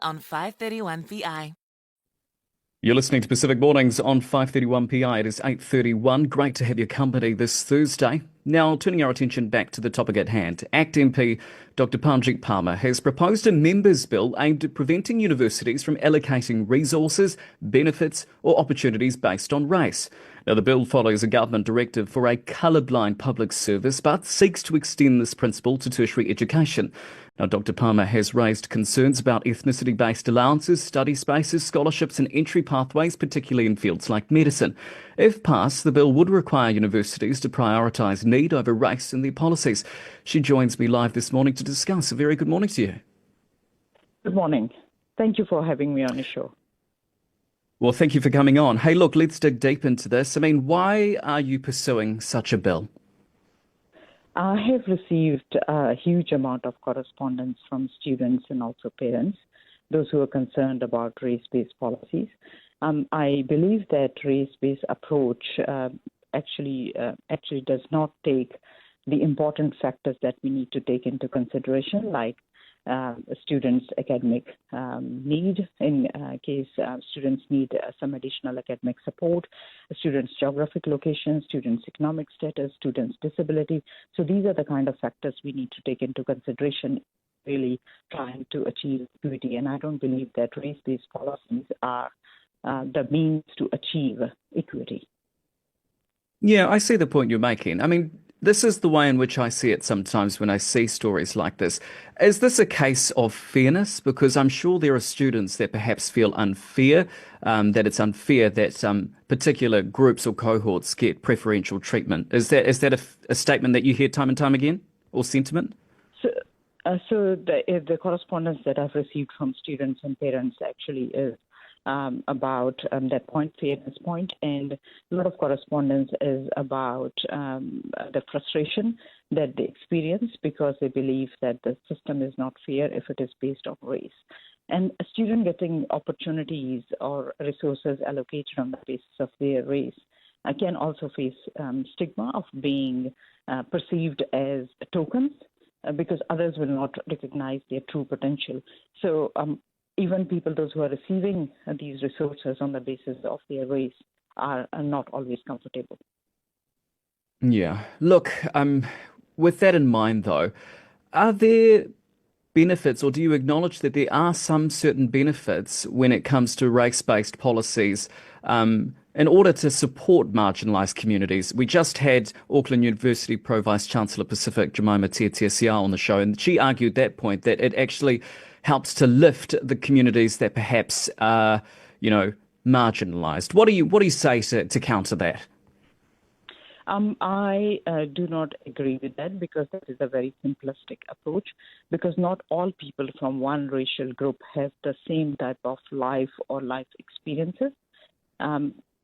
on 531 PI. You're listening to Pacific Mornings on 531 PI. It is 8:31. Great to have your company this Thursday. Now, turning our attention back to the topic at hand, ACT MP Dr Parmjeet Parmar has proposed a members' bill aimed at preventing universities from allocating resources, benefits or opportunities based on race. Now, the bill follows a government directive for a colourblind public service but seeks to extend this principle to tertiary education. Now, Dr Parmar has raised concerns about ethnicity-based allowances, study spaces, scholarships and entry pathways, particularly in fields like medicine. If passed, the bill would require universities to prioritise need over race in their policies. She joins me live this morning to discuss. A very good morning to you. Good morning. Thank you for having me on the show. Well, thank you for coming on. Hey, look, let's dig deep into this. I mean, why are you pursuing such a bill? I have received a huge amount of correspondence from students and also parents, those who are concerned about race-based policies. I believe that race-based approach actually does not take the important factors that we need to take into consideration, like students' academic need, in case students need some additional academic support, students' geographic location, students' economic status, students' disability. So these are the kind of factors we need to take into consideration, really trying to achieve equity. And I don't believe that race-based policies are the means to achieve equity. Yeah, I see the point you're making. I mean, this is the way in which I see it sometimes when I see stories like this. Is this a case of fairness? Because I'm sure there are students that perhaps feel unfair, that it's unfair that particular groups or cohorts get preferential treatment. Is that a statement that you hear time and time again, or sentiment? So the correspondence that I've received from students and parents actually is about that fairness point, and a lot of correspondence is about the frustration that they experience because they believe that the system is not fair if it is based on race. And a student getting opportunities or resources allocated on the basis of their race can also face stigma of being perceived as tokens because others will not recognize their true potential. So even people, those who are receiving these resources on the basis of their race, are not always comfortable. Yeah. Look, with that in mind, though, are there benefits, or do you acknowledge that there are some certain benefits when it comes to race-based policies in order to support marginalised communities? We just had Auckland University Pro-Vice-Chancellor Pacific, Jemima Tiatia on the show, and she argued that point, that it actually helps to lift the communities that perhaps are, marginalised. What do you say to counter that? I do not agree with that because that is a very simplistic approach, because not all people from one racial group have the same type of life or life experiences.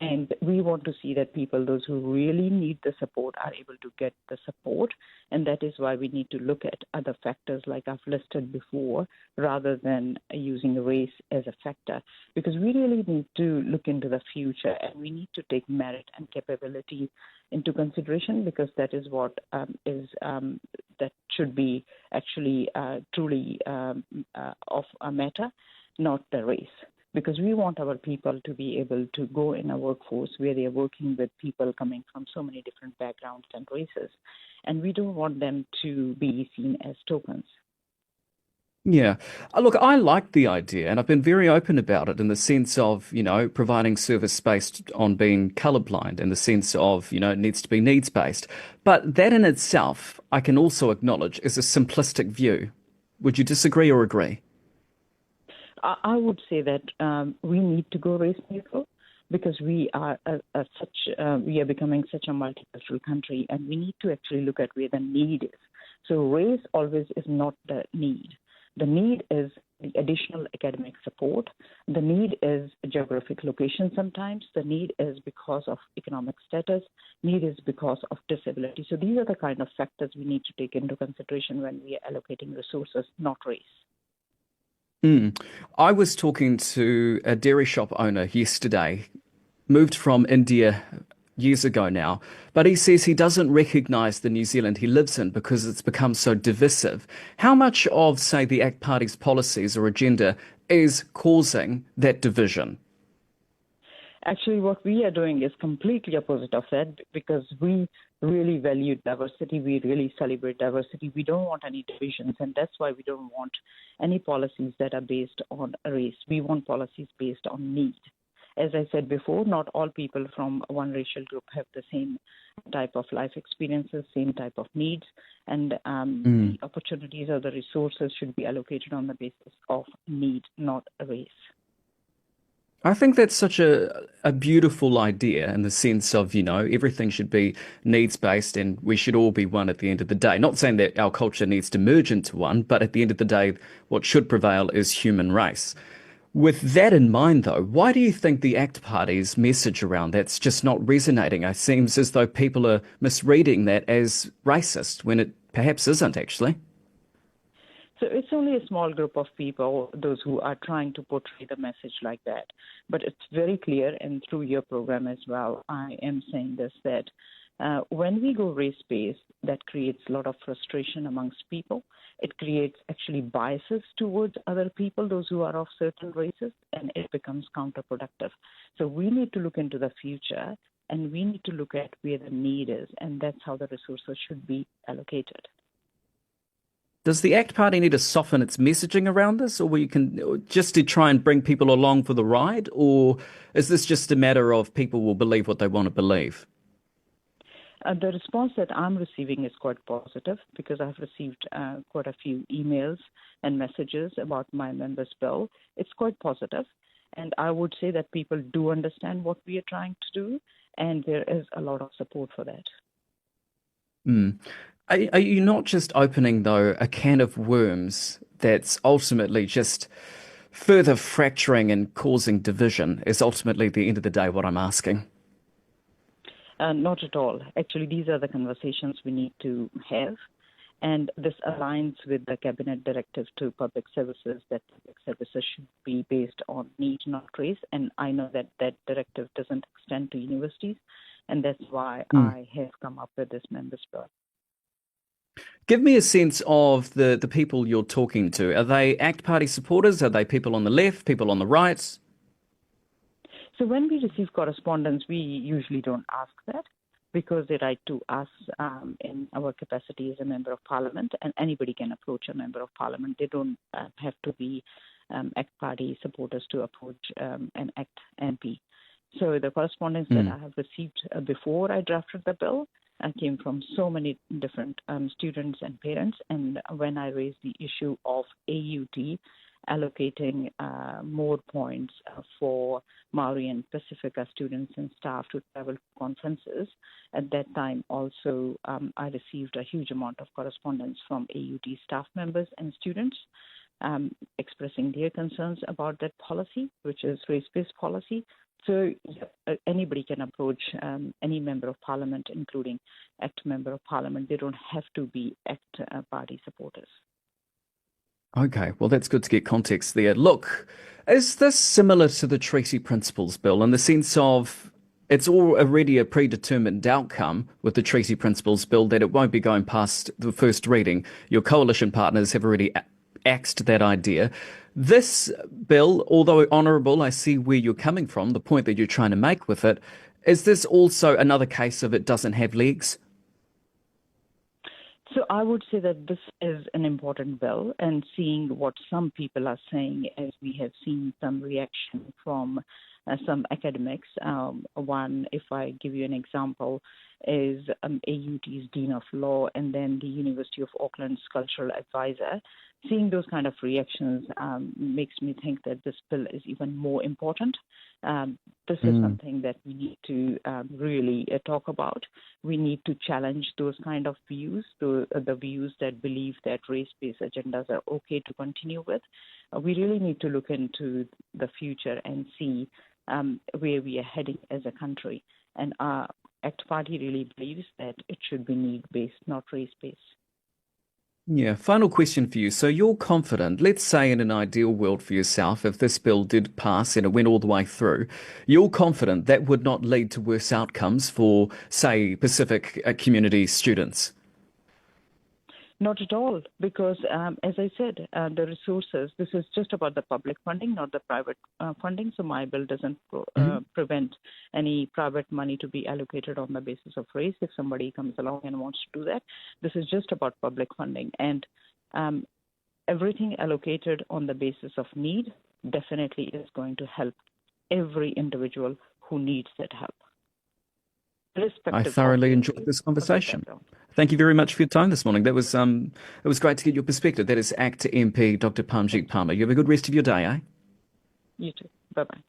And we want to see that people, those who really need the support, are able to get the support. And that is why we need to look at other factors like I've listed before, rather than using race as a factor. Because we really need to look into the future, and we need to take merit and capability into consideration, because that is what that should be actually truly of a matter, not the race. Because we want our people to be able to go in a workforce where they are working with people coming from so many different backgrounds and races. And we don't want them to be seen as tokens. Yeah. Look, I like the idea, and I've been very open about it in the sense of, providing service based on being colourblind, in the sense of, it needs to be needs based. But that in itself, I can also acknowledge, is a simplistic view. Would you disagree or agree? I would say that we need to go race neutral, because we are we are becoming such a multicultural country, and we need to actually look at where the need is. So race always is not the need. The need is the additional academic support. The need is geographic location sometimes. The need is because of economic status. Need is because of disability. So these are the kind of factors we need to take into consideration when we are allocating resources, not race. I was talking to a dairy shop owner yesterday, moved from India years ago now, but he says he doesn't recognise the New Zealand he lives in because it's become so divisive. How much of, say, the ACT Party's policies or agenda is causing that division? Actually, what we are doing is completely opposite of that because we really value diversity. We really celebrate diversity. We don't want any divisions, and that's why we don't want any policies that are based on race. We want policies based on need. As I said before, not all people from one racial group have the same type of life experiences, same type of needs, and the opportunities or the resources should be allocated on the basis of need, not race. I think that's such a beautiful idea in the sense of, everything should be needs-based and we should all be one at the end of the day. Not saying that our culture needs to merge into one, but at the end of the day, what should prevail is human race. With that in mind, though, why do you think the ACT Party's message around that's just not resonating? It seems as though people are misreading that as racist when it perhaps isn't actually. So it's only a small group of people, those who are trying to portray the message like that. But it's very clear, and through your program as well, I am saying this, that when we go race-based, that creates a lot of frustration amongst people. It creates actually biases towards other people, those who are of certain races, and it becomes counterproductive. So we need to look into the future, and we need to look at where the need is, and that's how the resources should be allocated. Does the ACT Party need to soften its messaging around this, or you can just to try and bring people along for the ride, or is this just a matter of people will believe what they want to believe? The response that I'm receiving is quite positive because I've received quite a few emails and messages about my members' bill. It's quite positive, and I would say that people do understand what we are trying to do, and there is a lot of support for that. Are you not just opening, though, a can of worms that's ultimately just further fracturing and causing division, is ultimately at the end of the day what I'm asking? Not at all. Actually, these are the conversations we need to have. And this aligns with the Cabinet Directive to Public Services that public services should be based on need, not race. And I know that that directive doesn't extend to universities. And that's why I have come up with this members' bill. Give me a sense of the people you're talking to. Are they ACT Party supporters? Are they people on the left, people on the right? So when we receive correspondence, we usually don't ask that because they write to us in our capacity as a member of parliament, and anybody can approach a member of parliament. They don't have to be ACT Party supporters to approach an ACT MP. So the correspondence that I have received before I drafted the bill came from so many different students and parents. And when I raised the issue of AUT allocating more points for Maori and Pacifica students and staff to travel to conferences, at that time also I received a huge amount of correspondence from AUT staff members and students expressing their concerns about that policy, which is race-based policy. So anybody can approach any member of parliament, including ACT member of parliament. They don't have to be ACT party supporters. Okay, well, that's good to get context there. Look, is this similar to the Treaty Principles Bill in the sense of it's already a predetermined outcome with the Treaty Principles Bill that it won't be going past the first reading? Your coalition partners have already axed that idea. This bill, although honourable, I see where you're coming from, the point that you're trying to make with it. Is this also another case of it doesn't have legs? So I would say that this is an important bill, and seeing what some people are saying, as we have seen some reaction from some academics. One, if I give you an example, is AUT's Dean of Law and then the University of Auckland's Cultural Advisor. Seeing those kind of reactions makes me think that this bill is even more important. This is something that we need to really talk about. We need to challenge those kind of views, the views that believe that race-based agendas are okay to continue with. We really need to look into the future and see where we are heading as a country. And our ACT Party really believes that it should be need-based, not race-based. Yeah, final question for you. So you're confident, let's say in an ideal world for yourself, if this bill did pass and it went all the way through, you're confident that would not lead to worse outcomes for, say, Pacific community students? Not at all, because as I said, the resources, this is just about the public funding, not the private funding. So my bill doesn't prevent any private money to be allocated on the basis of race if somebody comes along and wants to do that. This is just about public funding. And everything allocated on the basis of need definitely is going to help every individual who needs that help. I thoroughly enjoyed this conversation. Thank you very much for your time this morning. That was it was great to get your perspective. That is ACT MP Dr Parmjeet Parmar. You have a good rest of your day, eh? You too. Bye-bye.